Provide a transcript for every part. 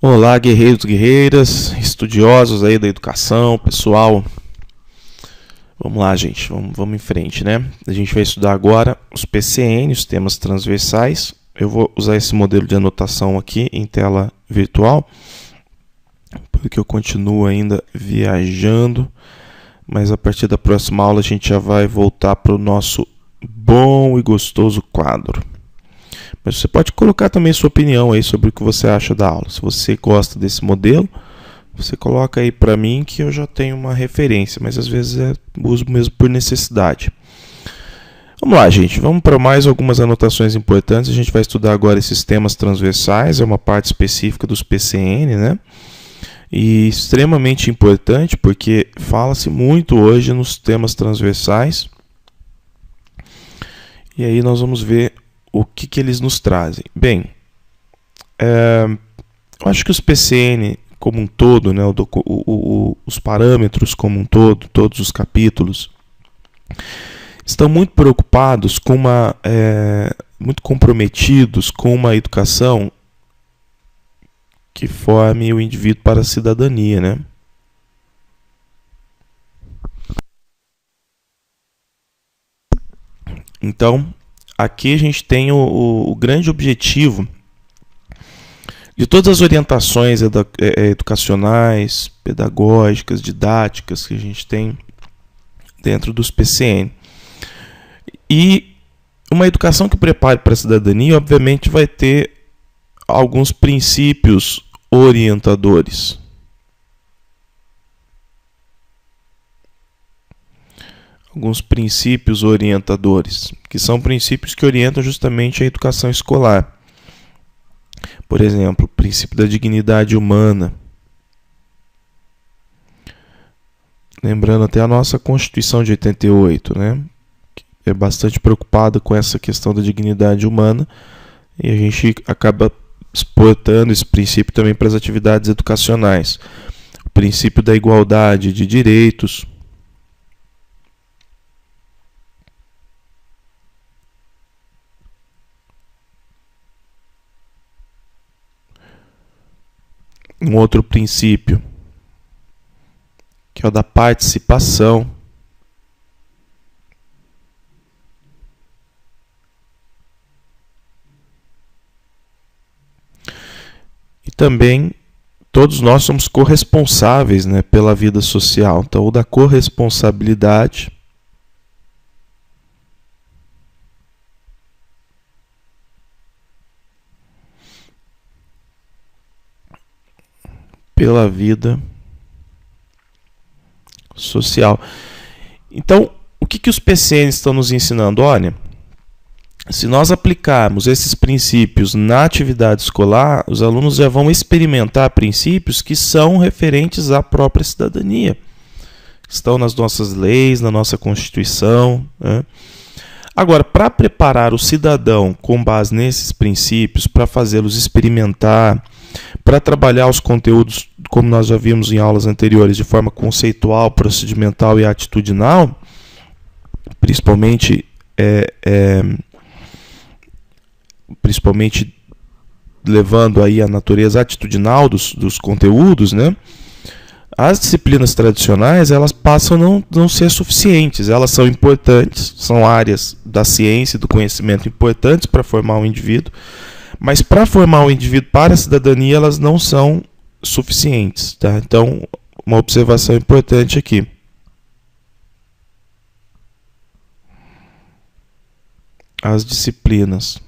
Olá, guerreiros, guerreiras, estudiosos aí da educação, pessoal. Vamos lá, gente, vamos em frente, né? A gente vai estudar agora os PCN, os temas transversais. Eu vou usar esse modelo de anotação aqui em tela virtual, porque eu continuo ainda viajando, mas a partir da próxima aula a gente já vai voltar para o nosso bom e gostoso quadro. Mas você pode colocar também sua opinião aí sobre o que você acha da aula. Se você gosta desse modelo, você coloca aí para mim que eu já tenho uma referência, mas às vezes uso mesmo por necessidade. Vamos lá, gente. Vamos para mais algumas anotações importantes. A gente vai estudar agora esses temas transversais, é uma parte específica dos PCN, né? E extremamente importante porque fala-se muito hoje nos temas transversais. E aí nós vamos ver o que eles nos trazem. Bem, eu acho que os PCN como um todo, né, os parâmetros como um todo, todos os capítulos, estão muito preocupados com muito comprometidos com uma educação que forme o indivíduo para a cidadania, né? Então, aqui a gente tem o grande objetivo de todas as orientações educacionais, pedagógicas, didáticas que a gente tem dentro dos PCN. E uma educação que prepare para a cidadania, obviamente, vai ter alguns princípios orientadores. Alguns princípios orientadores, que são princípios que orientam justamente a educação escolar. Por exemplo, o princípio da dignidade humana. Lembrando até a nossa Constituição de 88, né? Que é bastante preocupada com essa questão da dignidade humana, e a gente acaba exportando esse princípio também para as atividades educacionais. O princípio da igualdade de direitos. Um outro princípio, que é o da participação. E também todos nós somos corresponsáveis, né, pela vida social. Então, o da corresponsabilidade. Pela vida social. Então, o que os PCN estão nos ensinando? Olha, se nós aplicarmos esses princípios na atividade escolar, os alunos já vão experimentar princípios que são referentes à própria cidadania. Estão nas nossas leis, na nossa Constituição, né? Agora, para preparar o cidadão com base nesses princípios, para fazê-los experimentar, para trabalhar os conteúdos, como nós já vimos em aulas anteriores, de forma conceitual, procedimental e atitudinal, principalmente levando aí a natureza atitudinal dos conteúdos, né? As disciplinas tradicionais, elas passam a não ser suficientes. Elas são importantes, são áreas da ciência e do conhecimento importantes para formar um indivíduo, mas para formar um indivíduo para a cidadania, elas não são suficientes, tá? Então, uma observação importante aqui. As disciplinas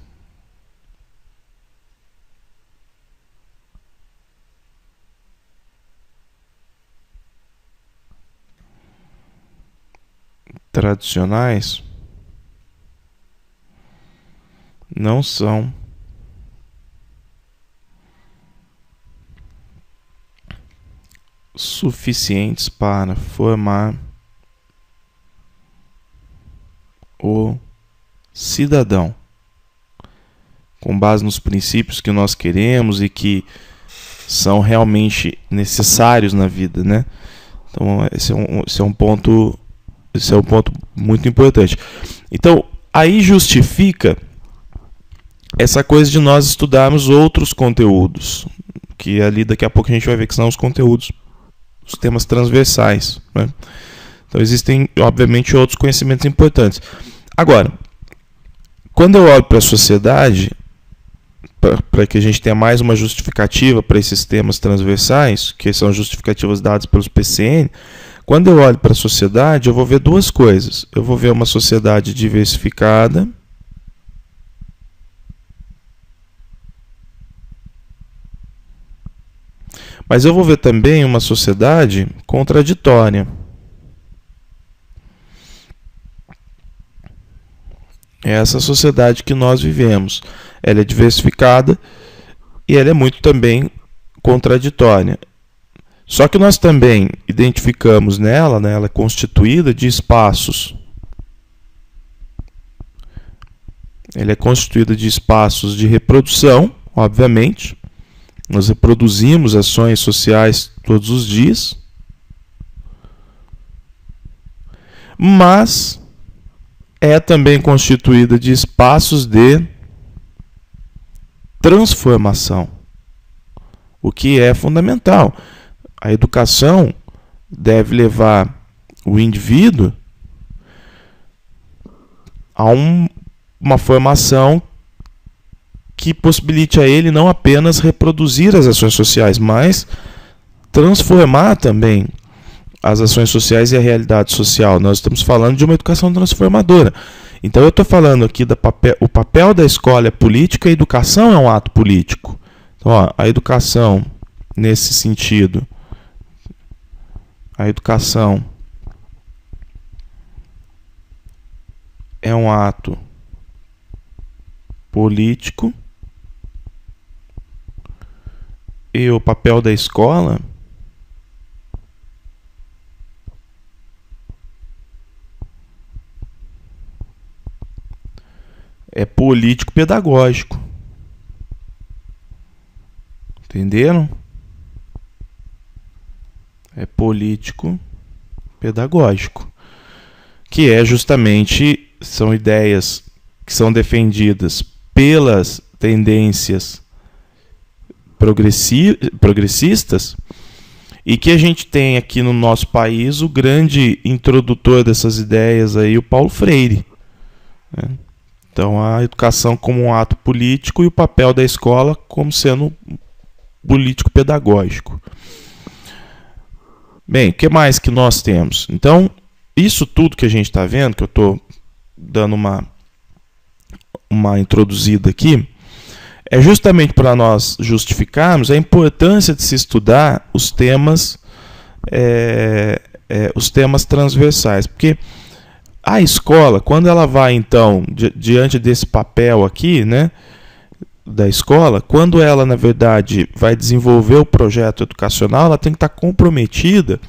tradicionais não são suficientes para formar o cidadão com base nos princípios que nós queremos e que são realmente necessários na vida, né? Então esse é um ponto muito importante. Então aí justifica essa coisa de nós estudarmos outros conteúdos, que ali daqui a pouco a gente vai ver que são os conteúdos, os temas transversais, né? Então existem, obviamente, outros conhecimentos importantes. Agora, quando eu olho para a sociedade, para que a gente tenha mais uma justificativa para esses temas transversais, que são justificativas dadas pelos PCN, quando eu olho para a sociedade, eu vou ver duas coisas. Eu vou ver uma sociedade diversificada, mas eu vou ver também uma sociedade contraditória. É essa sociedade que nós vivemos. Ela é diversificada e ela é muito também contraditória. Só que nós também identificamos nela, né, ela é constituída de espaços. Ela é constituída de espaços de reprodução, obviamente. Nós reproduzimos ações sociais todos os dias. Mas é também constituída de espaços de transformação, o que é fundamental. A educação deve levar o indivíduo a uma formação que possibilite a ele não apenas reproduzir as ações sociais, mas transformar também as ações sociais e a realidade social. Nós estamos falando de uma educação transformadora. Então eu estou falando aqui o papel da escola é política, a educação é um ato político. Então, a educação, nesse sentido, a educação é um ato político e o papel da escola é político-pedagógico. Entenderam? É político-pedagógico. Que é justamente, são ideias que são defendidas pelas tendências progressistas e que a gente tem aqui no nosso país o grande introdutor dessas ideias aí, o Paulo Freire, né? Então, a educação como um ato político e o papel da escola como sendo político-pedagógico. Bem, o que mais que nós temos? Então, isso tudo que a gente está vendo, que eu estou dando uma introduzida aqui, é justamente para nós justificarmos a importância de se estudar os temas transversais. Porque a escola, quando ela vai, então, diante desse papel aqui, né, da escola, quando ela, na verdade, vai desenvolver o projeto educacional, ela tem que estar comprometida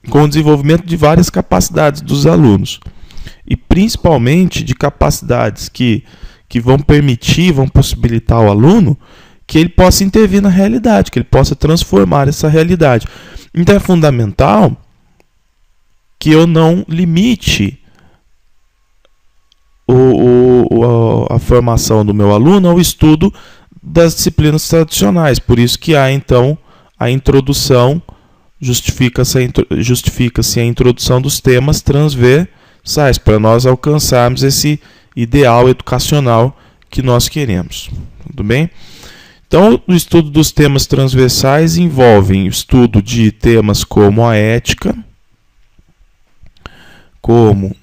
com o desenvolvimento de várias capacidades dos alunos. E principalmente de capacidades que vão permitir, vão possibilitar ao aluno que ele possa intervir na realidade, que ele possa transformar essa realidade. Então é fundamental que eu não limite a formação do meu aluno ao estudo das disciplinas tradicionais. Por isso que há, então, a introdução, justifica-se a introdução dos temas transversais, para nós alcançarmos esse ideal educacional que nós queremos. Tudo bem? Então, o estudo dos temas transversais envolve o estudo de temas como a ética, como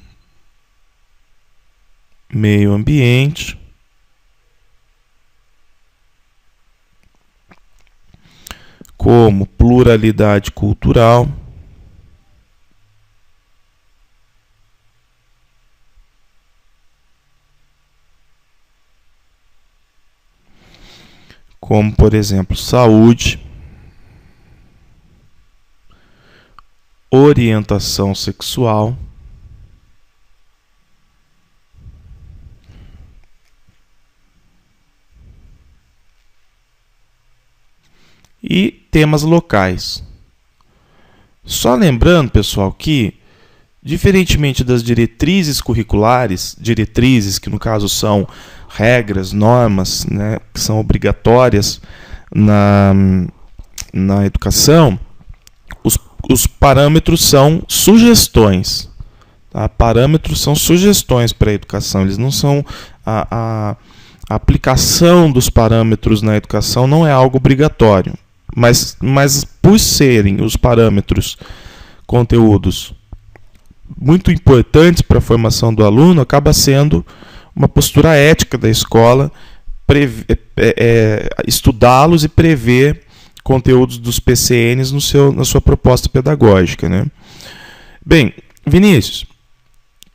meio ambiente, como pluralidade cultural, como, por exemplo, saúde, orientação sexual, e temas locais. Só lembrando, pessoal, que, diferentemente das diretrizes curriculares, diretrizes que no caso são regras, normas, né, que são obrigatórias na educação, os parâmetros são sugestões. Tá? Parâmetros são sugestões para a educação, eles não são a aplicação dos parâmetros na educação não é algo obrigatório, mas por serem os parâmetros conteúdos muito importantes para a formação do aluno, acaba sendo uma postura ética da escola estudá-los e prever conteúdos dos PCNs na sua proposta pedagógica, né? Bem, Vinícius,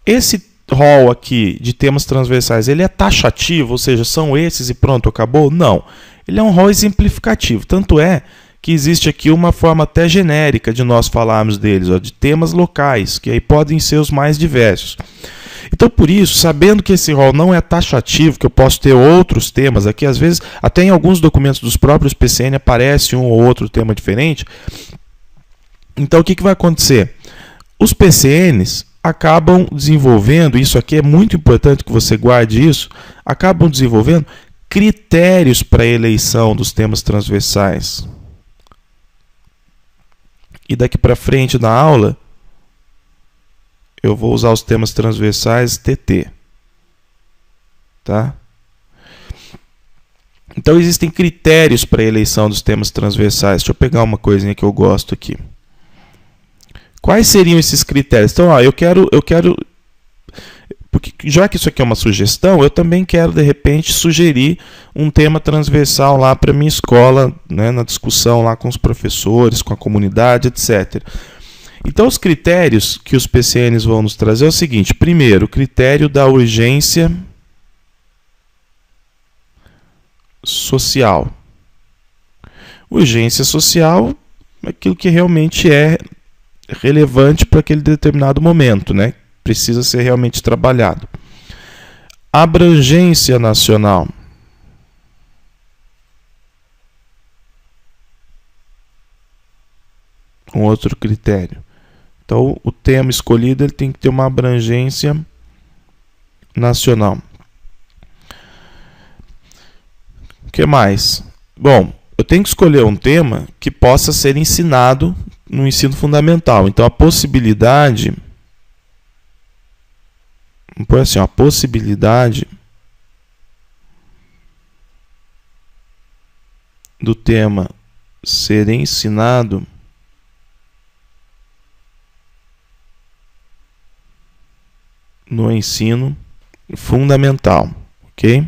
esse rol aqui de temas transversais, ele é taxativo, ou seja, são esses e pronto, acabou? Não. Ele é um rol exemplificativo, tanto é que existe aqui uma forma até genérica de nós falarmos deles, de temas locais, que aí podem ser os mais diversos. Então, por isso, sabendo que esse rol não é taxativo, que eu posso ter outros temas aqui, às vezes, até em alguns documentos dos próprios PCN aparece um ou outro tema diferente. Então, o que vai acontecer? Os PCNs acabam desenvolvendo, isso aqui é muito importante que você guarde isso, acabam desenvolvendo critérios para a eleição dos temas transversais. E daqui para frente na aula, eu vou usar os temas transversais TT. Tá? Então existem critérios para a eleição dos temas transversais. Deixa eu pegar uma coisinha que eu gosto aqui. Quais seriam esses critérios? Então, eu quero, porque já que isso aqui é uma sugestão, eu também quero de repente sugerir um tema transversal lá para minha escola, né, na discussão lá com os professores, com a comunidade, etc. Então, os critérios que os PCNs vão nos trazer é o seguinte: primeiro, o critério da urgência social. Urgência social é aquilo que realmente é relevante para aquele determinado momento, né? Precisa ser realmente trabalhado. Abrangência nacional. Um outro critério. Então, o tema escolhido ele tem que ter uma abrangência nacional. O que mais? Bom, eu tenho que escolher um tema que possa ser ensinado no ensino fundamental. Então, a possibilidade... Vamos pôr assim, a possibilidade do tema ser ensinado no ensino fundamental, ok?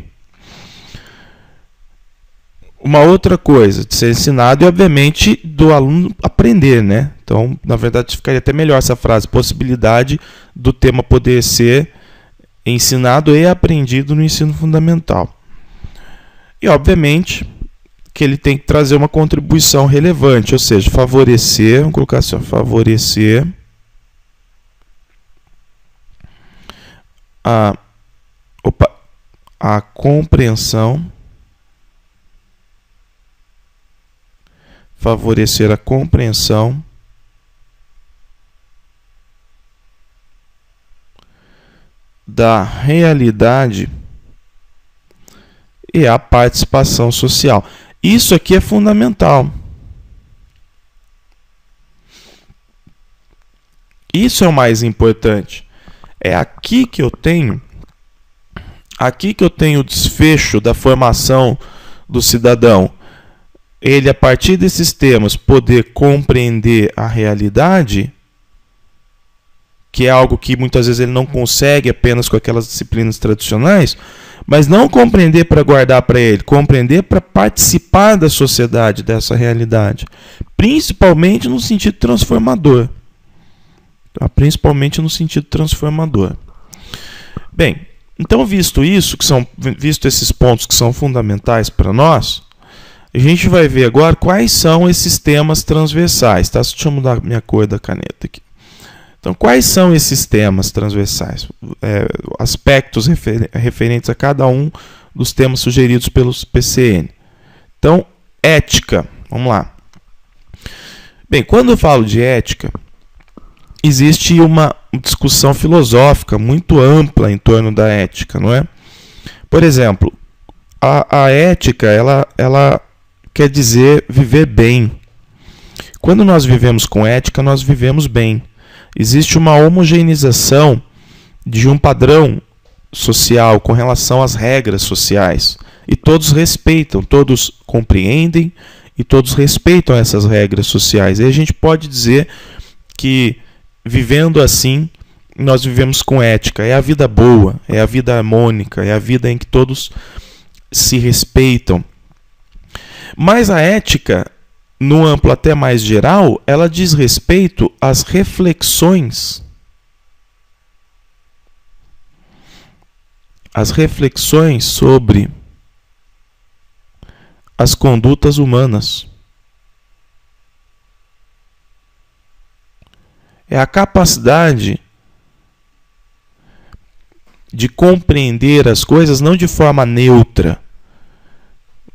Uma outra coisa de ser ensinado é, obviamente, do aluno aprender, né? Então, na verdade, ficaria até melhor essa frase, possibilidade do tema poder ser ensinado e aprendido no ensino fundamental. E, obviamente, que ele tem que trazer uma contribuição relevante, ou seja, favorecer, vamos colocar assim, favorecer a compreensão, favorecer a compreensão da realidade e a participação social. Isso aqui é fundamental. Isso é o mais importante. É aqui que eu tenho o desfecho da formação do cidadão. Ele, a partir desses temas, poder compreender a realidade, que é algo que muitas vezes ele não consegue apenas com aquelas disciplinas tradicionais, mas não compreender para guardar para ele, compreender para participar da sociedade, dessa realidade, principalmente no sentido transformador. Tá? Principalmente no sentido transformador. Bem, então visto esses pontos que são fundamentais para nós, a gente vai ver agora quais são esses temas transversais. Tá? Deixa eu mudar minha cor da caneta aqui. Então, quais são esses temas transversais? Aspectos referentes a cada um dos temas sugeridos pelos PCN. Então, ética. Vamos lá. Bem, quando eu falo de ética, existe uma discussão filosófica muito ampla em torno da ética, não é? Por exemplo, a ética, ela quer dizer viver bem. Quando nós vivemos com ética, nós vivemos bem. Existe uma homogeneização de um padrão social com relação às regras sociais. E todos respeitam, todos compreendem e todos respeitam essas regras sociais. E a gente pode dizer que, vivendo assim, nós vivemos com ética. É a vida boa, é a vida harmônica, é a vida em que todos se respeitam. Mas a ética, no amplo até mais geral, ela diz respeito às reflexões. As reflexões sobre as condutas humanas. É a capacidade de compreender as coisas não de forma neutra,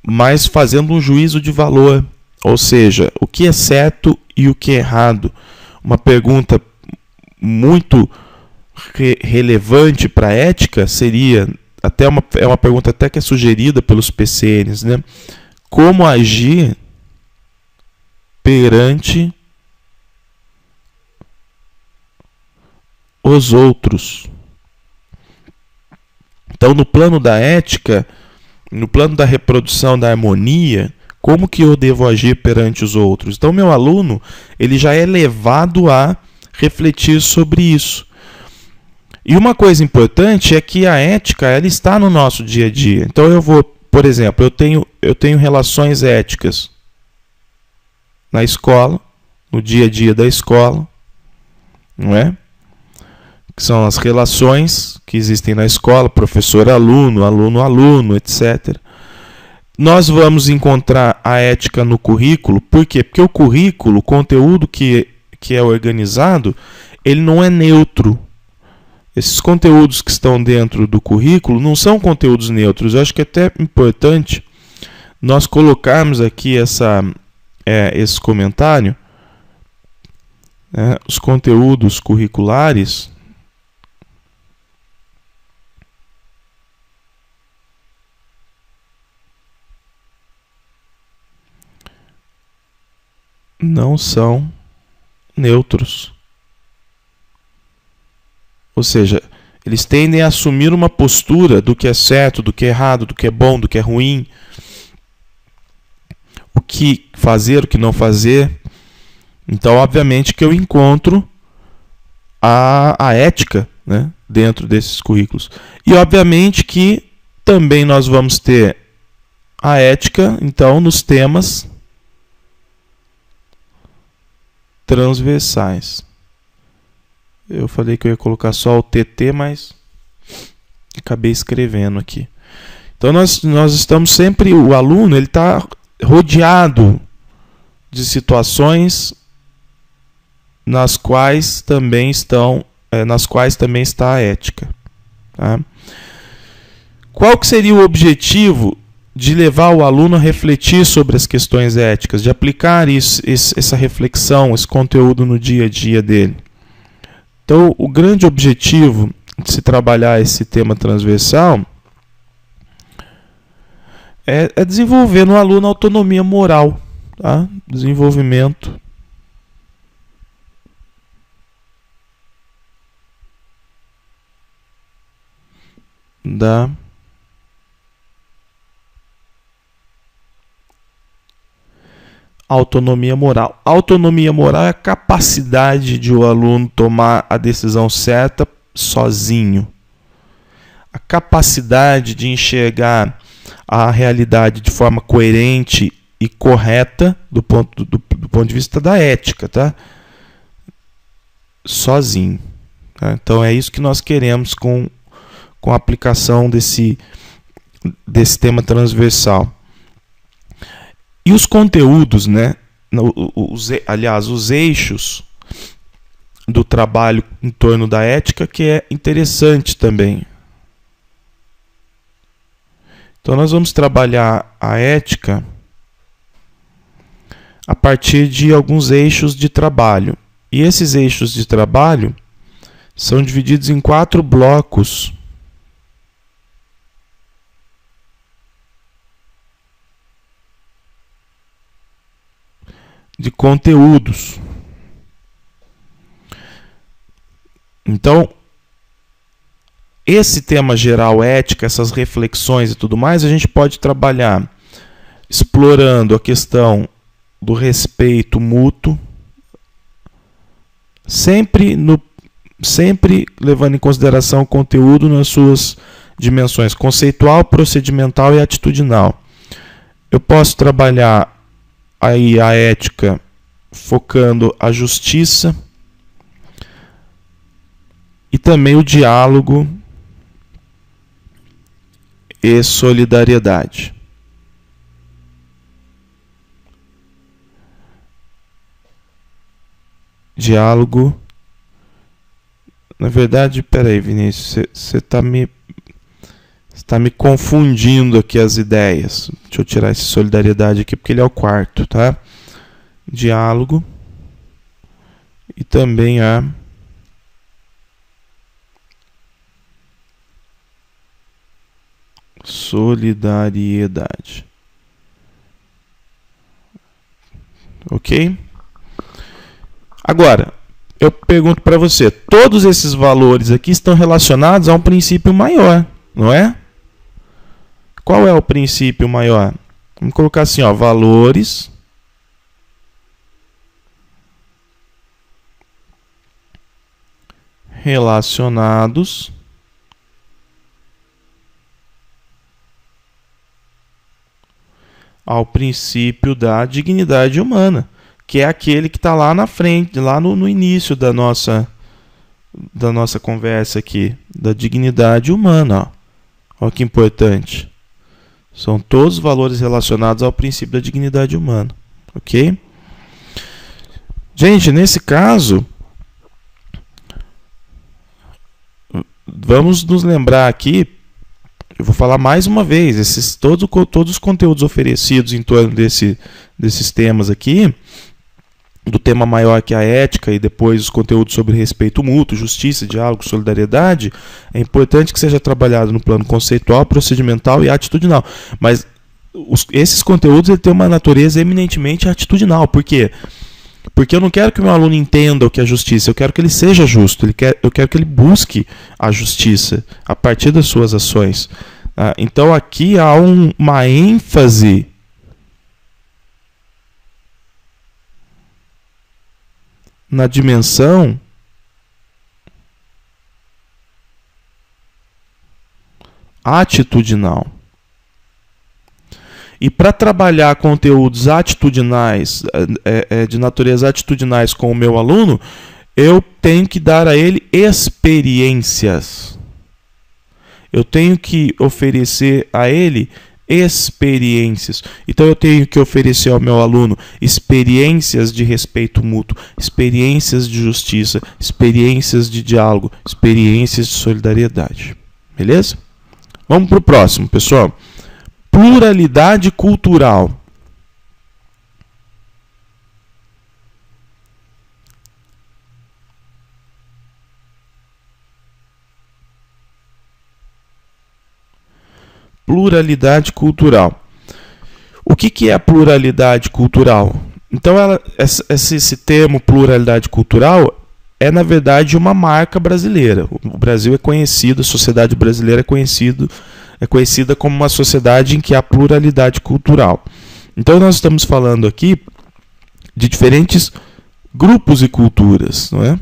mas fazendo um juízo de valor. Ou seja, o que é certo e o que é errado. Uma pergunta muito relevante para a ética seria, é uma pergunta até que é sugerida pelos PCNs, né? Como agir perante os outros. Então, no plano da ética, no plano da reprodução da harmonia, como que eu devo agir perante os outros? Então, meu aluno, ele já é levado a refletir sobre isso. E uma coisa importante é que a ética, ela está no nosso dia a dia. Então, eu vou, por exemplo, eu tenho relações éticas na escola, no dia a dia da escola, não é? Que são as relações que existem na escola, professor-aluno, aluno-aluno, etc. Nós vamos encontrar a ética no currículo. Por quê? Porque o currículo, o conteúdo que é organizado, ele não é neutro. Esses conteúdos que estão dentro do currículo não são conteúdos neutros. Eu acho que é até importante nós colocarmos aqui esse comentário. Os conteúdos curriculares não são neutros. Ou seja, eles tendem a assumir uma postura do que é certo, do que é errado, do que é bom, do que é ruim, o que fazer, o que não fazer. Então, obviamente que eu encontro a ética, né, dentro desses currículos. E, obviamente, que também nós vamos ter a ética, então, nos temas transversais. Eu falei que eu ia colocar só o TT, mas acabei escrevendo aqui. Então, nós estamos sempre... O aluno ele está rodeado de situações nas quais também está a ética. Tá? Qual que seria o objetivo de levar o aluno a refletir sobre as questões éticas, de aplicar essa reflexão, esse conteúdo no dia a dia dele? Então, o grande objetivo de se trabalhar esse tema transversal é desenvolver no aluno autonomia moral, tá? Desenvolvimento da autonomia moral. Autonomia moral é a capacidade de o aluno tomar a decisão certa sozinho. A capacidade de enxergar a realidade de forma coerente e correta do ponto de vista da ética, tá? Sozinho. Tá? Então é isso que nós queremos com a aplicação desse tema transversal. E os conteúdos, né? Aliás, os eixos do trabalho em torno da ética, que é interessante também. Então, nós vamos trabalhar a ética a partir de alguns eixos de trabalho. E esses eixos de trabalho são divididos em 4 blocos. de conteúdos. Então, esse tema geral, ética, essas reflexões e tudo mais, a gente pode trabalhar explorando a questão do respeito mútuo, sempre levando em consideração o conteúdo nas suas dimensões conceitual, procedimental e atitudinal. Eu posso trabalhar aí a ética focando a justiça e também o diálogo e solidariedade. Diálogo. Na verdade, peraí, Vinícius, você está me confundindo aqui as ideias. Deixa eu tirar esse solidariedade aqui, porque ele é o quarto, tá? Diálogo e também a solidariedade. Ok? Agora, eu pergunto para você, todos esses valores aqui estão relacionados a um princípio maior, não é? Qual é o princípio maior? Vamos colocar assim, ó, valores relacionados ao princípio da dignidade humana, que é aquele que está lá na frente, lá no início da nossa conversa aqui, da dignidade humana. Olha que importante. São todos os valores relacionados ao princípio da dignidade humana. Ok? Gente, nesse caso, vamos nos lembrar aqui, eu vou falar mais uma vez, todos os conteúdos oferecidos em torno desses temas aqui, do tema maior que é a ética e depois os conteúdos sobre respeito mútuo, justiça, diálogo, solidariedade, é importante que seja trabalhado no plano conceitual, procedimental e atitudinal. Mas esses conteúdos ele têm uma natureza eminentemente atitudinal. Por quê? Porque eu não quero que o meu aluno entenda o que é justiça, eu quero que ele seja justo, eu quero que ele busque a justiça a partir das suas ações. Então aqui há uma ênfase na dimensão atitudinal. E para trabalhar conteúdos atitudinais, de natureza atitudinais com o meu aluno, eu tenho que dar a ele experiências. Eu tenho que oferecer a ele experiências. Então eu tenho que oferecer ao meu aluno experiências de respeito mútuo, experiências de justiça, experiências de diálogo, experiências de solidariedade. Beleza? Vamos para o próximo, pessoal. Pluralidade cultural. Pluralidade cultural. O que é a pluralidade cultural? Então, esse termo pluralidade cultural é, na verdade, uma marca brasileira. O Brasil é conhecido, a sociedade brasileira é conhecida como uma sociedade em que há pluralidade cultural. Então, nós estamos falando aqui de diferentes grupos e culturas, não é?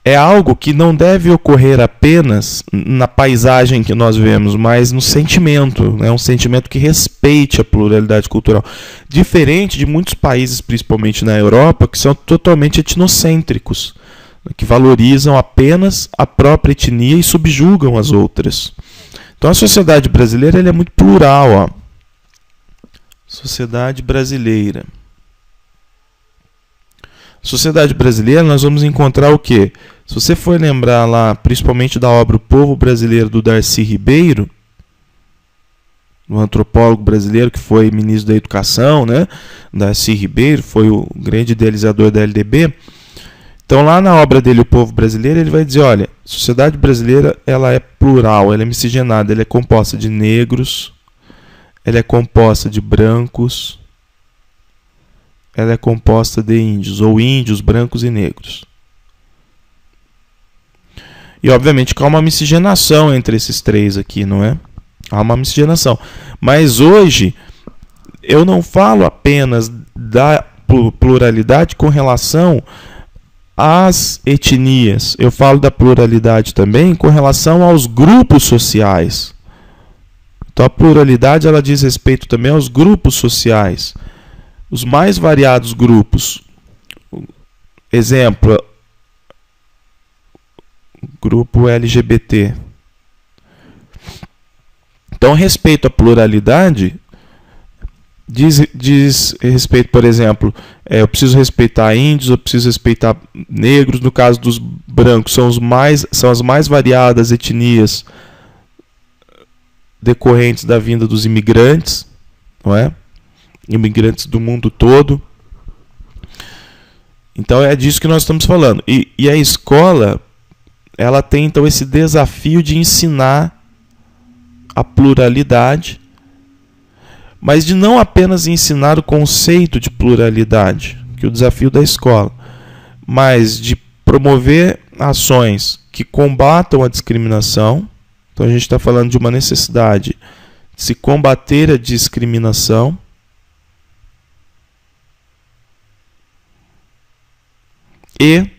É algo que não deve ocorrer apenas na paisagem que nós vemos, mas no sentimento. É um sentimento que respeite a pluralidade cultural. Diferente de muitos países, principalmente na Europa, que são totalmente etnocêntricos, que valorizam apenas a própria etnia e subjugam as outras. Então a sociedade brasileira é muito plural. Ó. Sociedade brasileira. Sociedade brasileira, nós vamos encontrar o quê? Se você for lembrar lá, principalmente da obra O Povo Brasileiro, do Darcy Ribeiro, um antropólogo brasileiro que foi ministro da Educação, né? Darcy Ribeiro, foi o grande idealizador da LDB. Então, lá na obra dele, O Povo Brasileiro, ele vai dizer, olha, a sociedade brasileira ela é plural, ela é miscigenada, ela é composta de negros, ela é composta de brancos, ela é composta de índios, ou índios, brancos e negros. E, obviamente, que há uma miscigenação entre esses três aqui, não é? Há uma miscigenação. Mas hoje, eu não falo apenas da pluralidade com relação às etnias. Eu falo da pluralidade também com relação aos grupos sociais. Então, a pluralidade ela diz respeito também aos grupos sociais. Os mais variados grupos. Exemplo, grupo LGBT. Então, respeito à pluralidade diz respeito, por exemplo, eu preciso respeitar índios, eu preciso respeitar negros. No caso dos brancos, são as mais variadas etnias decorrentes da vinda dos imigrantes, não é? Imigrantes do mundo todo. Então é disso que nós estamos falando. E a escola, ela tem então esse desafio de ensinar a pluralidade, mas de não apenas ensinar o conceito de pluralidade, que é o desafio da escola, mas de promover ações que combatam a discriminação. Então a gente está falando de uma necessidade de se combater a discriminação, e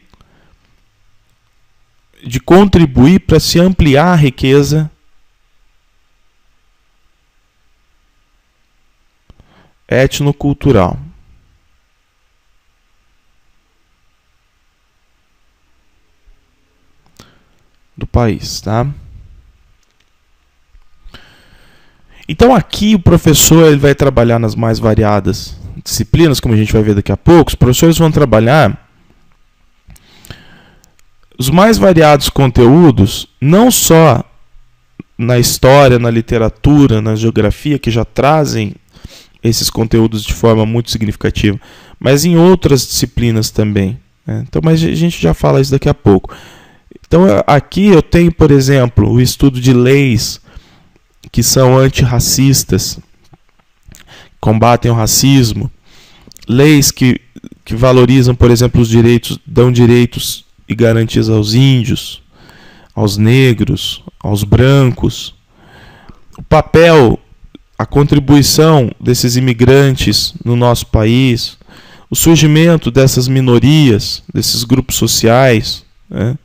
de contribuir para se ampliar a riqueza etnocultural. Do país, tá? Então aqui o professor ele vai trabalhar nas mais variadas disciplinas, como a gente vai ver daqui a pouco. Os professores vão trabalhar os mais variados conteúdos, não só na história, na literatura, na geografia, que já trazem esses conteúdos de forma muito significativa, mas em outras disciplinas também, né? Então, mas a gente já fala isso daqui a pouco. Então, aqui eu tenho, por exemplo, o estudo de leis que são antirracistas, combatem o racismo, leis que valorizam, por exemplo, os direitos, dão direitos e garantias aos índios, aos negros, aos brancos. O papel, a contribuição desses imigrantes no nosso país, o surgimento dessas minorias, desses grupos sociais, né?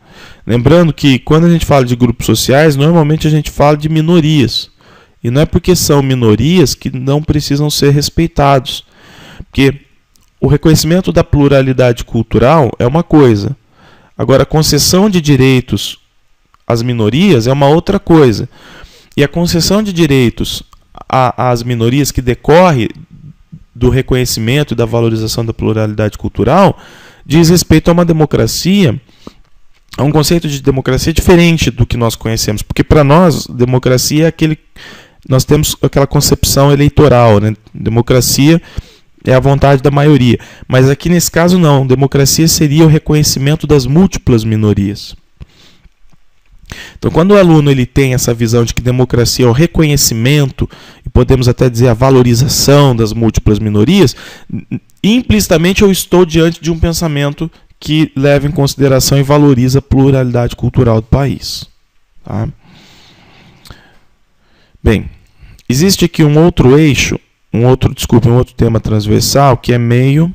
Lembrando que quando a gente fala de grupos sociais, normalmente a gente fala de minorias. E não é porque são minorias que não precisam ser respeitados. Porque o reconhecimento da pluralidade cultural é uma coisa. Agora, a concessão de direitos às minorias é uma outra coisa. E a concessão de direitos às minorias que decorre do reconhecimento e da valorização da pluralidade cultural diz respeito a uma democracia, a um conceito de democracia diferente do que nós conhecemos. Porque para nós, democracia é aquele... Nós temos aquela concepção eleitoral, né? Democracia é a vontade da maioria. Mas aqui nesse caso não. Democracia seria o reconhecimento das múltiplas minorias. Então, quando o aluno ele tem essa visão de que democracia é o reconhecimento, e podemos até dizer a valorização das múltiplas minorias, implicitamente eu estou diante de um pensamento que leva em consideração e valoriza a pluralidade cultural do país. Tá? Bem, existe aqui um outro eixo, um outro tema transversal, que é meio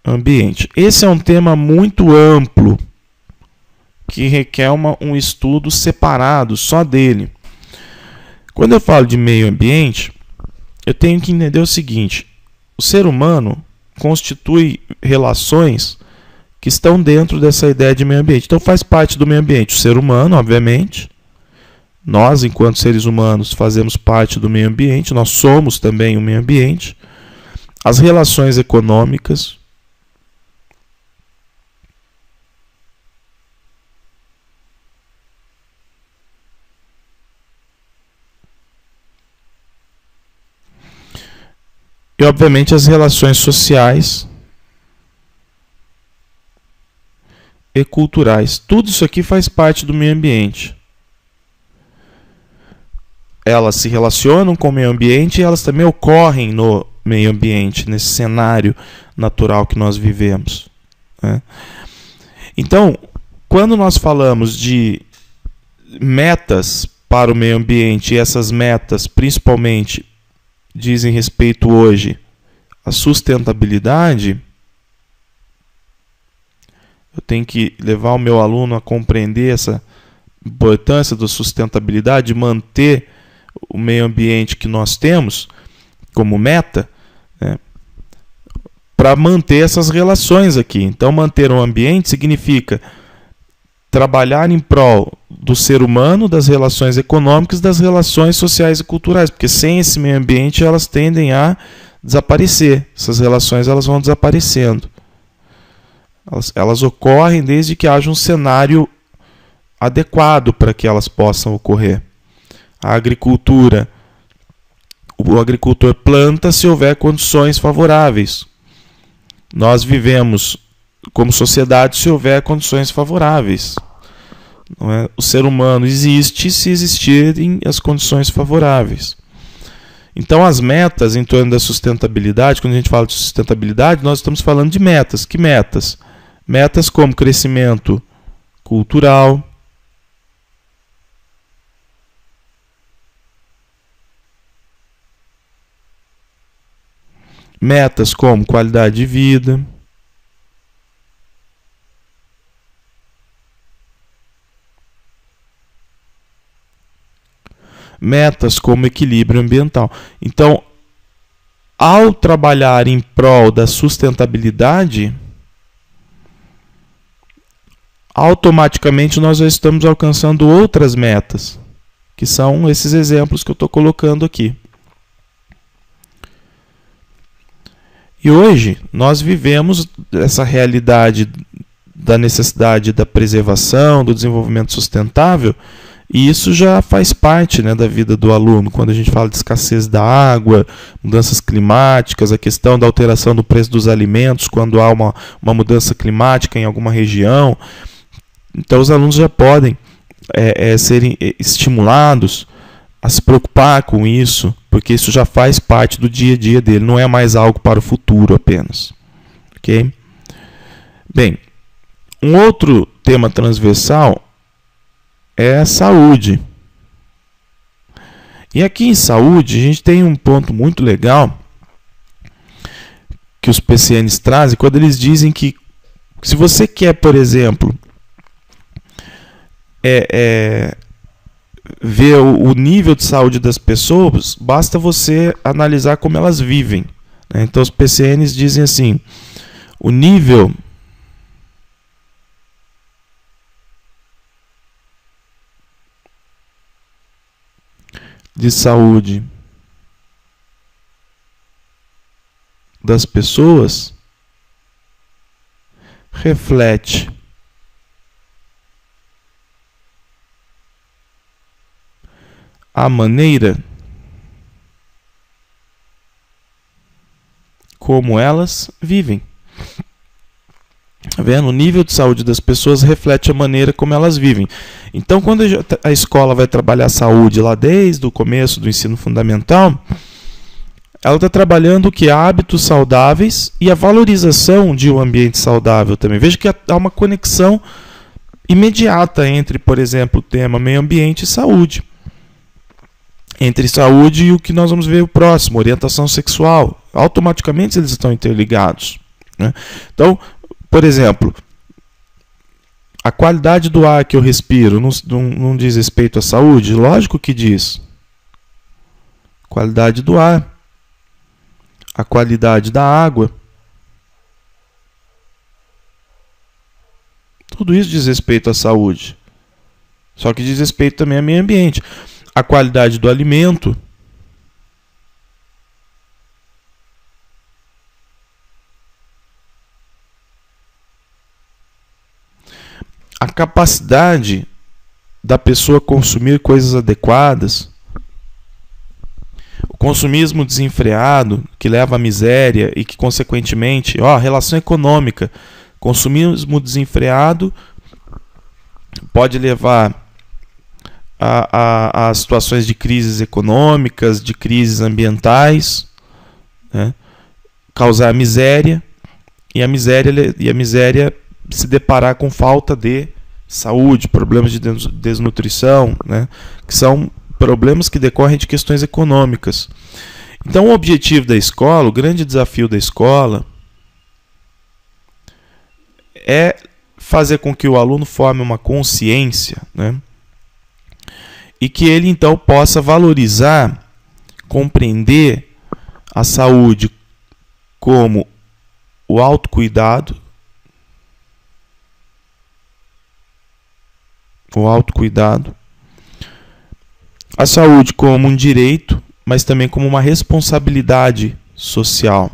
ambiente. Esse é um tema muito amplo, que requer um estudo separado só dele. Quando eu falo de meio ambiente, eu tenho que entender o seguinte: o ser humano constitui relações que estão dentro dessa ideia de meio ambiente. Então faz parte do meio ambiente o ser humano, obviamente. Nós, enquanto seres humanos, fazemos parte do meio ambiente, nós somos também o meio ambiente. As relações econômicas, e, obviamente, as relações sociais e culturais. Tudo isso aqui faz parte do meio ambiente. Elas se relacionam com o meio ambiente e elas também ocorrem no meio ambiente, nesse cenário natural que nós vivemos, né? Então, quando nós falamos de metas para o meio ambiente, e essas metas principalmente dizem respeito hoje à sustentabilidade, eu tenho que levar o meu aluno a compreender essa importância da sustentabilidade, manter o meio ambiente que nós temos como meta, né, para manter essas relações aqui. Então, manter um ambiente significa trabalhar em prol do ser humano, das relações econômicas, das relações sociais e culturais, porque sem esse meio ambiente elas tendem a desaparecer. Essas relações elas vão desaparecendo. Elas ocorrem desde que haja um cenário adequado para que elas possam ocorrer. A agricultura, o agricultor planta se houver condições favoráveis. Nós vivemos como sociedade se houver condições favoráveis. Não é? O ser humano existe se existirem as condições favoráveis. Então, as metas em torno da sustentabilidade, quando a gente fala de sustentabilidade, nós estamos falando de metas. Que metas? Metas como crescimento cultural, metas como qualidade de vida, metas como equilíbrio ambiental. Então, ao trabalhar em prol da sustentabilidade, automaticamente nós já estamos alcançando outras metas, que são esses exemplos que eu estou colocando aqui. E hoje nós vivemos essa realidade da necessidade da preservação, do desenvolvimento sustentável, e isso já faz parte, né, da vida do aluno. Quando a gente fala de escassez da água, mudanças climáticas, a questão da alteração do preço dos alimentos, quando há uma mudança climática em alguma região. Então os alunos já podem serem estimulados a se preocupar com isso, porque isso já faz parte do dia a dia dele, não é mais algo para o futuro apenas. Ok? Bem, um outro tema transversal é a saúde. E aqui em saúde a gente tem um ponto muito legal que os PCNs trazem, quando eles dizem que se você quer, por exemplo, ver o nível de saúde das pessoas, basta você analisar como elas vivem, né? Então os PCNs dizem assim: o nível de saúde das pessoas reflete a maneira como elas vivem. Tá vendo? O nível de saúde das pessoas reflete a maneira como elas vivem. Então, quando a escola vai trabalhar a saúde lá desde o começo do ensino fundamental, ela está trabalhando o que? Hábitos saudáveis e a valorização de um ambiente saudável também. Veja que há uma conexão imediata entre, por exemplo, o tema meio ambiente e saúde. Entre saúde e o que nós vamos ver o próximo, orientação sexual. Automaticamente eles estão interligados, né? Então, por exemplo, a qualidade do ar que eu respiro não diz respeito à saúde? Lógico que diz. Qualidade do ar. A qualidade da água. Tudo isso diz respeito à saúde. Só que diz respeito também ao meio ambiente. A qualidade do alimento. A capacidade da pessoa consumir coisas adequadas. O consumismo desenfreado, que leva à miséria e que, consequentemente, a relação econômica Consumismo desenfreado pode levar a situações de crises econômicas, de crises ambientais, né? Causar miséria, e a miséria se deparar com falta de saúde, problemas de desnutrição, né? Que são problemas que decorrem de questões econômicas. Então, o objetivo da escola, o grande desafio da escola, é fazer com que o aluno forme uma consciência, né? E que ele então possa valorizar, compreender a saúde como o autocuidado, a saúde como um direito, mas também como uma responsabilidade social.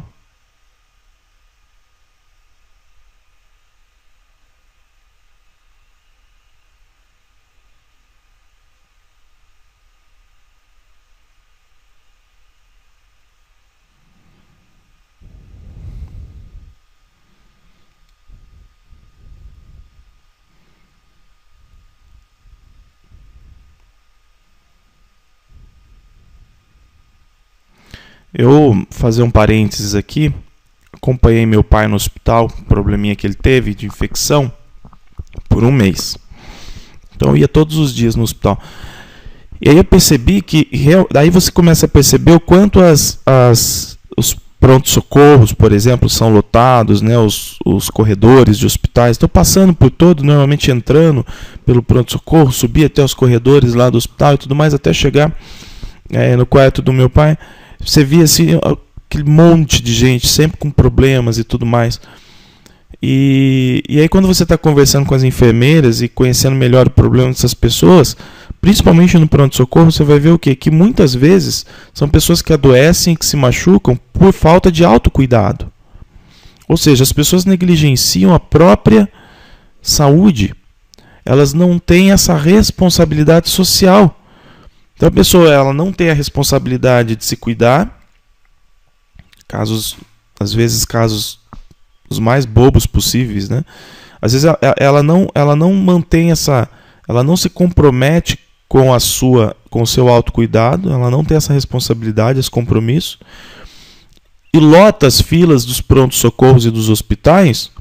Eu fazer um parênteses aqui, acompanhei meu pai no hospital, probleminha que ele teve de infecção, por um mês. Então eu ia todos os dias no hospital. E aí eu percebi que, daí você começa a perceber o quanto os pronto-socorros, por exemplo, são lotados, né? Os corredores de hospitais. Estou passando por todo, normalmente entrando pelo pronto-socorro, subi até os corredores lá do hospital e tudo mais, até chegar no quarto do meu pai. Você via assim, aquele monte de gente, sempre com problemas e tudo mais. E aí quando você está conversando com as enfermeiras e conhecendo melhor o problema dessas pessoas, principalmente no pronto-socorro, você vai ver o quê? Que muitas vezes são pessoas que adoecem, que se machucam por falta de autocuidado. Ou seja, as pessoas negligenciam a própria saúde. Elas não têm essa responsabilidade social. Então a pessoa ela não tem a responsabilidade de se cuidar, às vezes casos os mais bobos possíveis, né? Às vezes ela não mantém ela não se compromete com o seu autocuidado, ela não tem essa responsabilidade, esse compromisso, e lota as filas dos prontos-socorros e dos hospitais,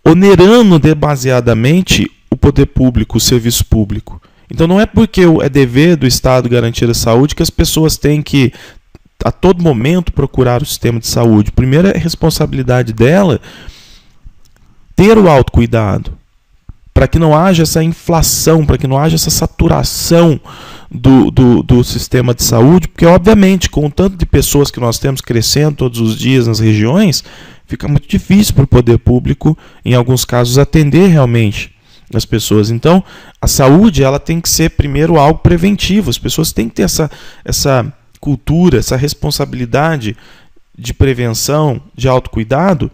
onerando demasiadamente o poder público, o serviço público. Então não é porque é dever do Estado garantir a saúde que as pessoas têm que a todo momento procurar o sistema de saúde. Primeiro é a responsabilidade dela ter o autocuidado, para que não haja essa inflação, para que não haja essa saturação do sistema de saúde, porque obviamente com o tanto de pessoas que nós temos crescendo todos os dias nas regiões, fica muito difícil para o poder público, em alguns casos, atender realmente as pessoas. Então, a saúde ela tem que ser primeiro algo preventivo. As pessoas têm que ter essa cultura, essa responsabilidade de prevenção, de autocuidado,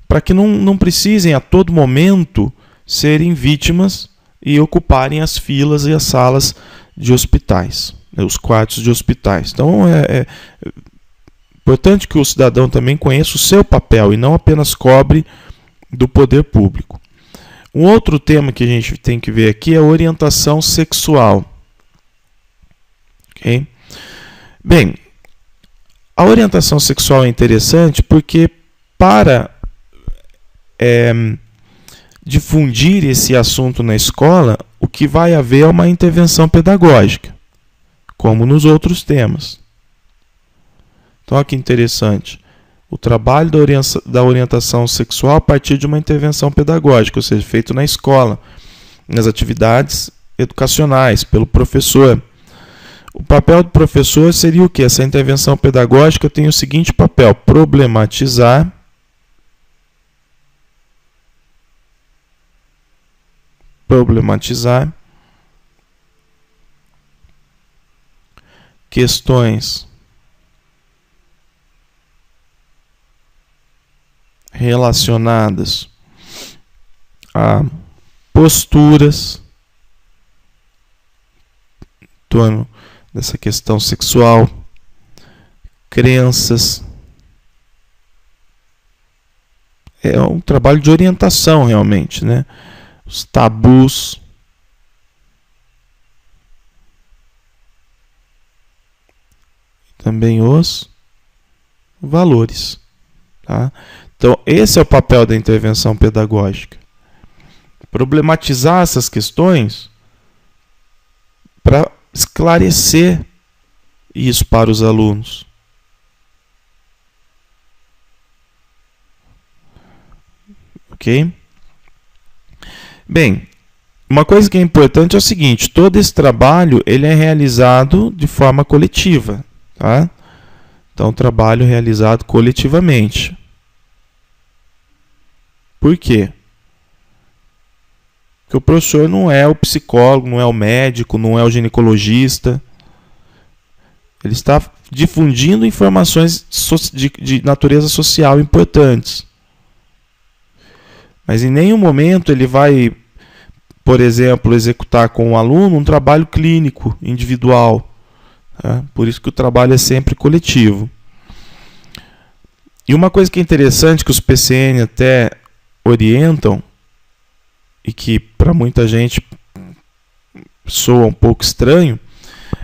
para que não precisem a todo momento serem vítimas e ocuparem as filas e as salas de hospitais, os quartos de hospitais. Então, é importante que o cidadão também conheça o seu papel e não apenas cobre do poder público. Um outro tema que a gente tem que ver aqui é a orientação sexual. Okay? Bem, a orientação sexual é interessante porque para difundir esse assunto na escola, o que vai haver é uma intervenção pedagógica, como nos outros temas. Então, olha que interessante. O trabalho da orientação sexual a partir de uma intervenção pedagógica, ou seja, feito na escola, nas atividades educacionais, pelo professor. O papel do professor seria o quê? Essa intervenção pedagógica tem o seguinte papel: problematizar questões relacionadas a posturas em torno dessa questão sexual, crenças, é um trabalho de orientação realmente, né? Os tabus, também os valores, tá? Então, esse é o papel da intervenção pedagógica. Problematizar essas questões para esclarecer isso para os alunos. Ok? Bem, uma coisa que é importante é o seguinte: todo esse trabalho ele é realizado de forma coletiva, tá? Então, trabalho realizado coletivamente. Por quê? Porque o professor não é o psicólogo, não é o médico, não é o ginecologista. Ele está difundindo informações de natureza social importantes. Mas em nenhum momento ele vai, por exemplo, executar com o aluno um trabalho clínico, individual. Tá? Por isso que o trabalho é sempre coletivo. E uma coisa que é interessante, que os PCN até orientam, e que para muita gente soa um pouco estranho,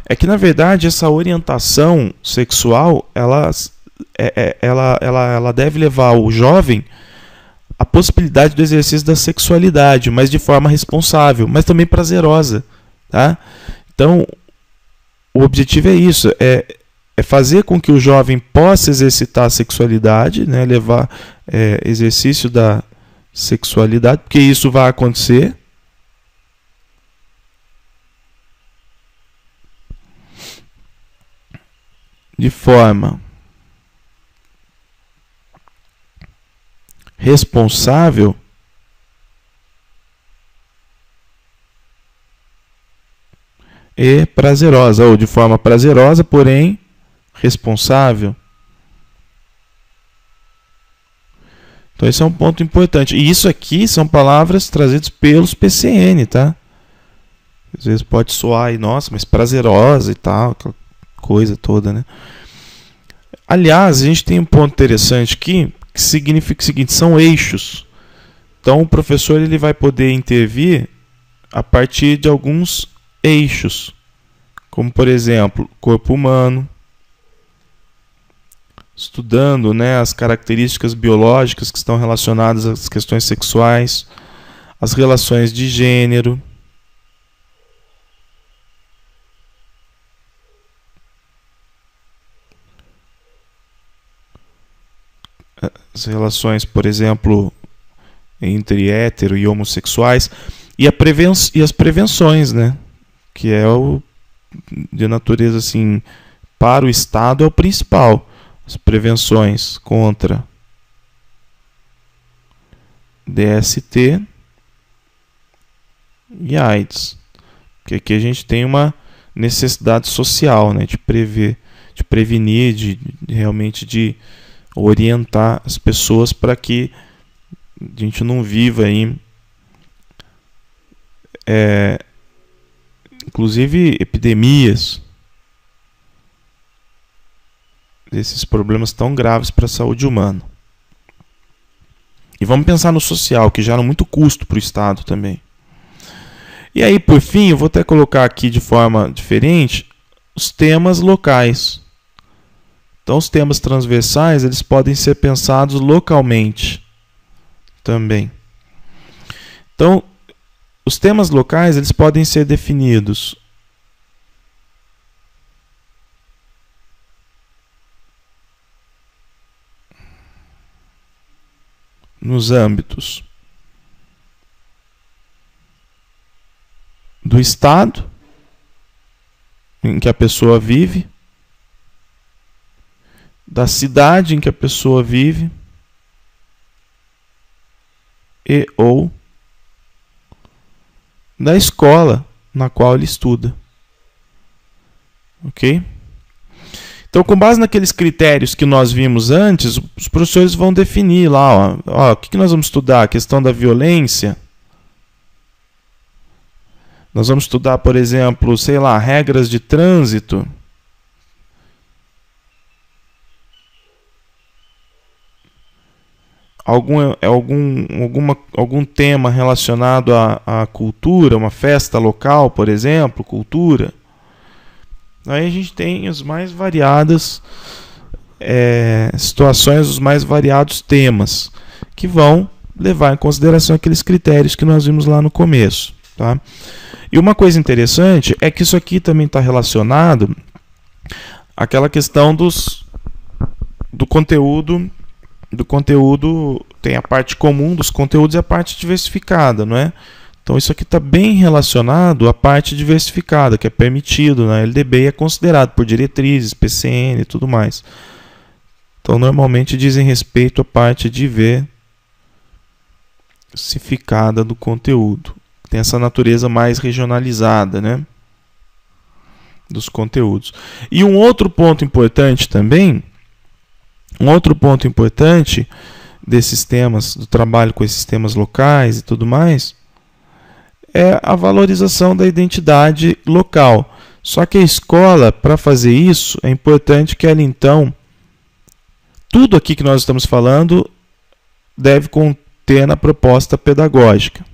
é que na verdade essa orientação sexual ela deve levar o jovem à possibilidade do exercício da sexualidade, mas de forma responsável, mas também prazerosa, tá? Então, o objetivo é isso, é fazer com que o jovem possa exercitar a sexualidade, né, levar exercício da sexualidade, porque isso vai acontecer. De forma responsável e prazerosa, ou de forma prazerosa, porém responsável. Então esse é um ponto importante. E isso aqui são palavras trazidas pelos PCN, tá? Às vezes pode soar aí, nossa, mas prazerosa e tal, aquela coisa toda, né? Aliás, a gente tem um ponto interessante aqui, que significa o seguinte, são eixos. Então o professor ele vai poder intervir a partir de alguns eixos, como por exemplo, corpo humano, estudando, né, as características biológicas que estão relacionadas às questões sexuais, as relações de gênero, as relações, por exemplo, entre hétero e homossexuais, e as prevenções, né, que é o de natureza assim, para o Estado é o principal. As prevenções contra DST e AIDS. Porque aqui a gente tem uma necessidade social, né, de prevenir, de realmente de orientar as pessoas para que a gente não viva aí, inclusive epidemias, desses problemas tão graves para a saúde humana. E vamos pensar no social, que gera muito custo para o Estado também. E aí, por fim, eu vou até colocar aqui de forma diferente os temas locais. Então, os temas transversais eles podem ser pensados localmente também. Então, os temas locais eles podem ser definidos nos âmbitos do estado em que a pessoa vive, da cidade em que a pessoa vive e ou da escola na qual ele estuda. Ok? Então, com base naqueles critérios que nós vimos antes, os professores vão definir lá, o que nós vamos estudar? A questão da violência. Nós vamos estudar, por exemplo, sei lá, regras de trânsito. algum tema relacionado à cultura, uma festa local, por exemplo, cultura. Aí a gente tem as mais variadas situações, os mais variados temas, que vão levar em consideração aqueles critérios que nós vimos lá no começo. Tá? E uma coisa interessante é que isso aqui também está relacionado àquela questão do conteúdo. Do conteúdo tem a parte comum dos conteúdos e a parte diversificada, não é? Então isso aqui está bem relacionado à parte diversificada, que é permitido na LDB e é considerado por diretrizes, PCN e tudo mais. Então normalmente dizem respeito à parte diversificada do conteúdo. Tem essa natureza mais regionalizada, né? Dos conteúdos. E um outro ponto importante também, desses temas, do trabalho com esses temas locais e tudo mais, é a valorização da identidade local. Só que a escola, para fazer isso, é importante que ela, então, tudo aqui que nós estamos falando deve conter na proposta pedagógica.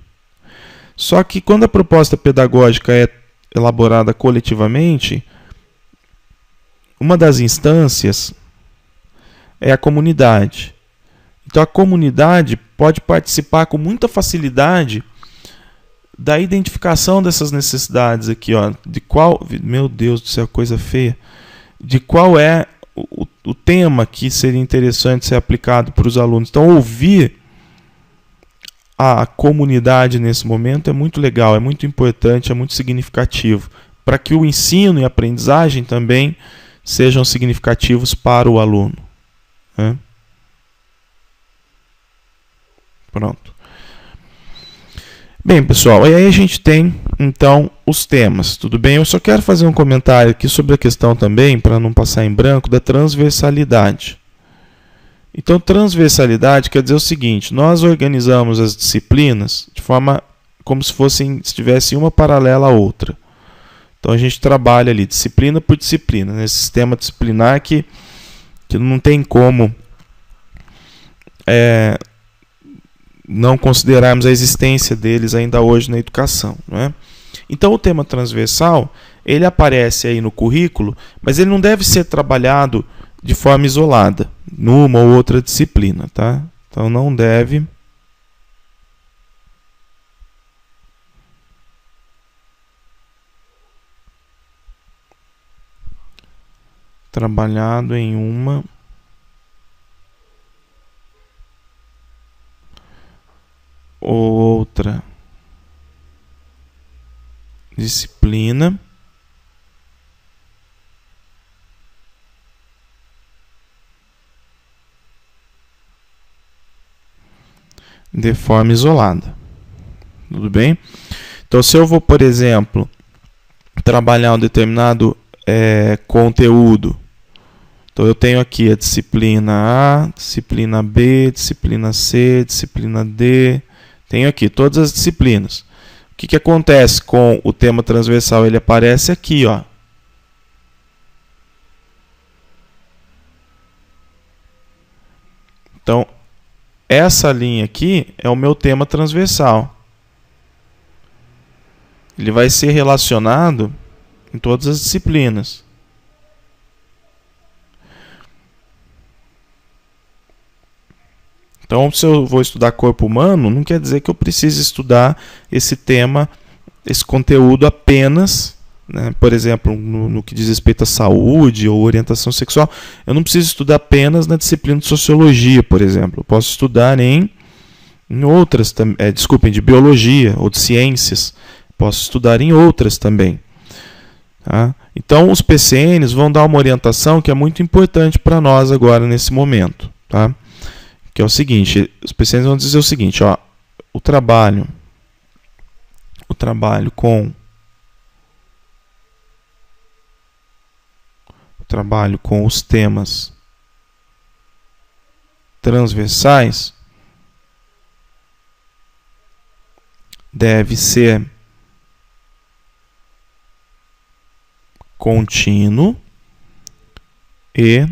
Só que quando a proposta pedagógica é elaborada coletivamente, uma das instâncias é a comunidade. Então a comunidade pode participar com muita facilidade da identificação dessas necessidades aqui, ó, de qual, meu Deus do céu, coisa feia, de qual é o tema que seria interessante ser aplicado para os alunos. Então ouvir a comunidade nesse momento é muito legal, é muito importante, é muito significativo, para que o ensino e a aprendizagem também sejam significativos para o aluno. Né? Pronto. Bem, pessoal, e aí a gente tem, então, os temas, tudo bem? Eu só quero fazer um comentário aqui sobre a questão também, para não passar em branco, da transversalidade. Então, transversalidade quer dizer o seguinte, nós organizamos as disciplinas de forma como se estivessem uma paralela à outra. Então, a gente trabalha ali, disciplina por disciplina, nesse sistema disciplinar que não tem como não considerarmos a existência deles ainda hoje na educação. Não é? Então o tema transversal, ele aparece aí no currículo, mas ele não deve ser trabalhado de forma isolada, numa ou outra disciplina. Tá? Então não deve trabalhado em uma ou outra disciplina de forma isolada. Tudo bem? Então, se eu vou, por exemplo, trabalhar um determinado conteúdo, então eu tenho aqui a disciplina A, disciplina B, disciplina C, disciplina D, tenho aqui todas as disciplinas. O que acontece com o tema transversal? Ele aparece aqui, ó. Então, essa linha aqui é o meu tema transversal. Ele vai ser relacionado em todas as disciplinas. Então, se eu vou estudar corpo humano, não quer dizer que eu precise estudar esse tema, esse conteúdo apenas, né? Por exemplo, no que diz respeito à saúde ou orientação sexual, eu não preciso estudar apenas na disciplina de sociologia, por exemplo. Eu posso estudar em outras, de biologia ou de ciências. Posso estudar em outras também. Tá? Então, os PCNs vão dar uma orientação que é muito importante para nós agora, nesse momento. Tá? Que é o seguinte, os PCNs vão dizer o seguinte, ó, o trabalho com os temas transversais deve ser contínuo e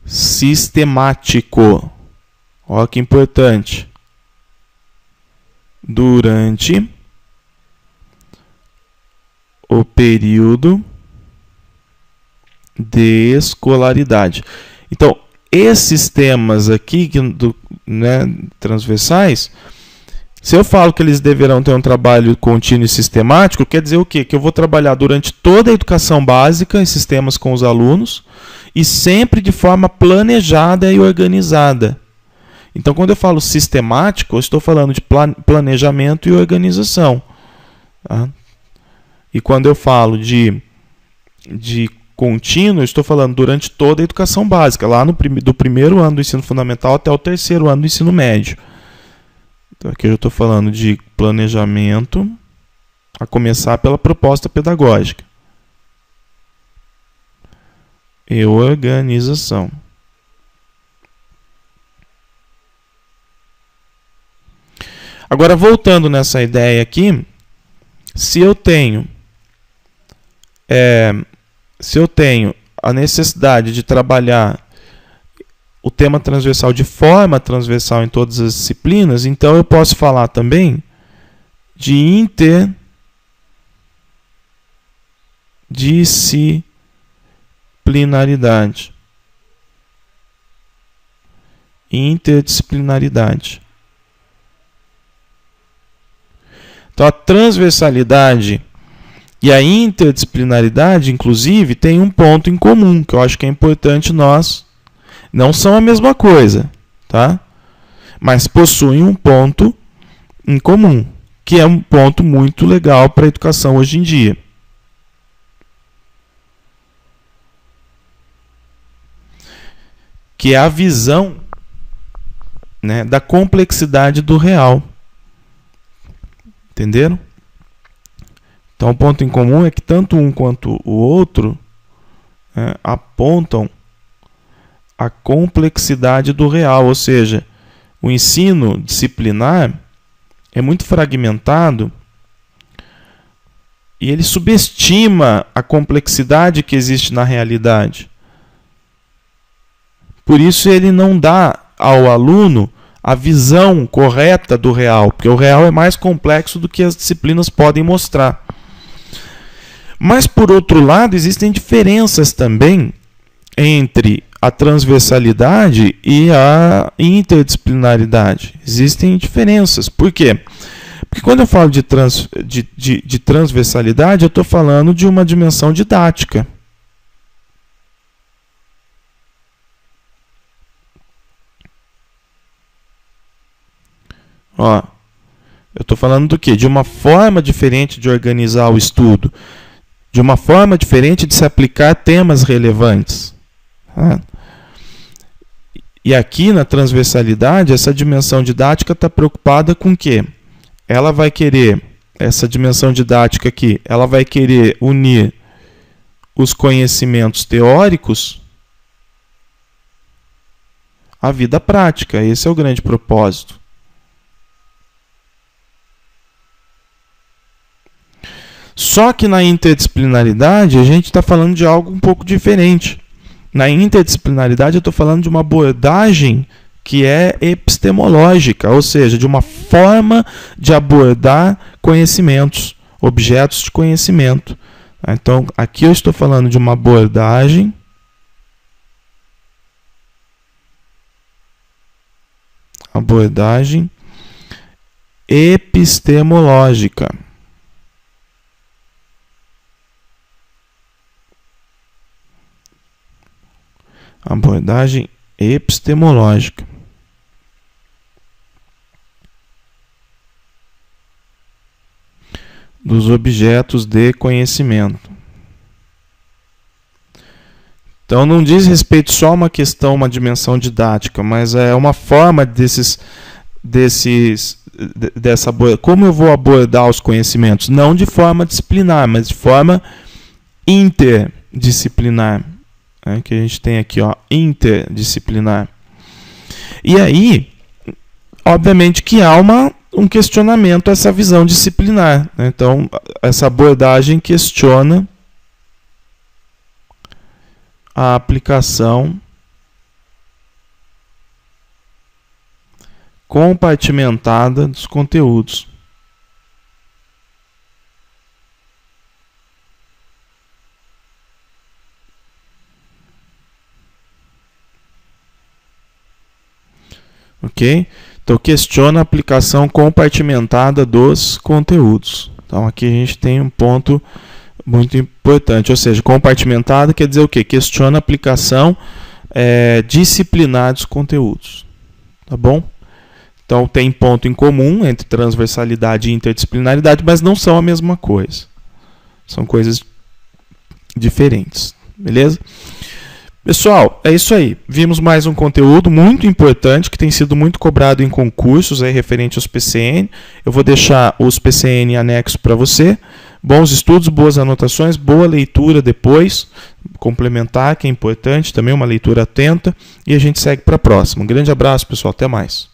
sistemático. Olha que importante. Durante o período de escolaridade. Então, esses temas aqui, transversais, se eu falo que eles deverão ter um trabalho contínuo e sistemático, quer dizer o quê? Que eu vou trabalhar durante toda a educação básica, esses temas com os alunos, e sempre de forma planejada e organizada. Então, quando eu falo sistemático, eu estou falando de planejamento e organização. Tá? E quando eu falo de contínuo, eu estou falando durante toda a educação básica, lá do primeiro ano do ensino fundamental até o terceiro ano do ensino médio. Então, aqui eu estou falando de planejamento, a começar pela proposta pedagógica. E organização. Agora, voltando nessa ideia aqui, se eu tenho a necessidade de trabalhar o tema transversal de forma transversal em todas as disciplinas, então eu posso falar também de interdisciplinaridade. Interdisciplinaridade. Então, a transversalidade e a interdisciplinaridade, inclusive, tem um ponto em comum, que eu acho que é importante nós... Não são a mesma coisa, tá? Mas possuem um ponto em comum, que é um ponto muito legal para a educação hoje em dia. Que é a visão, né, da complexidade do real. Entenderam? Então, o ponto em comum é que tanto um quanto o outro apontam a complexidade do real, ou seja, o ensino disciplinar é muito fragmentado e ele subestima a complexidade que existe na realidade. Por isso ele não dá ao aluno a visão correta do real, porque o real é mais complexo do que as disciplinas podem mostrar. Mas, por outro lado, existem diferenças também entre a transversalidade e a interdisciplinaridade. Existem diferenças. Por quê? Porque quando eu falo de transversalidade, eu estou falando de uma dimensão didática. Ó, eu estou falando do quê? De uma forma diferente de organizar o estudo, de uma forma diferente de se aplicar temas relevantes. Tá? E aqui na transversalidade, essa dimensão didática está preocupada com o quê? Ela vai querer, essa dimensão didática aqui, ela vai querer unir os conhecimentos teóricos à vida prática. Esse é o grande propósito. Só que na interdisciplinaridade, a gente está falando de algo um pouco diferente. Na interdisciplinaridade, eu estou falando de uma abordagem que é epistemológica, ou seja, de uma forma de abordar conhecimentos, objetos de conhecimento. Então, aqui eu estou falando de uma abordagem epistemológica. Abordagem epistemológica. Dos objetos de conhecimento. Então não diz respeito só a uma questão, uma dimensão didática, mas é uma forma como eu vou abordar os conhecimentos, não de forma disciplinar, mas de forma interdisciplinar. Que a gente tem aqui, ó, interdisciplinar. E aí, obviamente que há um questionamento a essa visão disciplinar. Né? Então, essa abordagem questiona a aplicação compartimentada dos conteúdos. Ok? Então, questiona a aplicação compartimentada dos conteúdos. Então, aqui a gente tem um ponto muito importante, ou seja, compartimentada quer dizer o quê? Questiona a aplicação disciplinar dos conteúdos. Tá bom? Então, tem ponto em comum entre transversalidade e interdisciplinaridade, mas não são a mesma coisa. São coisas diferentes. Beleza? Pessoal, é isso aí. Vimos mais um conteúdo muito importante que tem sido muito cobrado em concursos aí, referente aos PCN. Eu vou deixar os PCN em anexo para você. Bons estudos, boas anotações, boa leitura depois. Complementar, que é importante, também uma leitura atenta. E a gente segue para a próxima. Um grande abraço, pessoal. Até mais.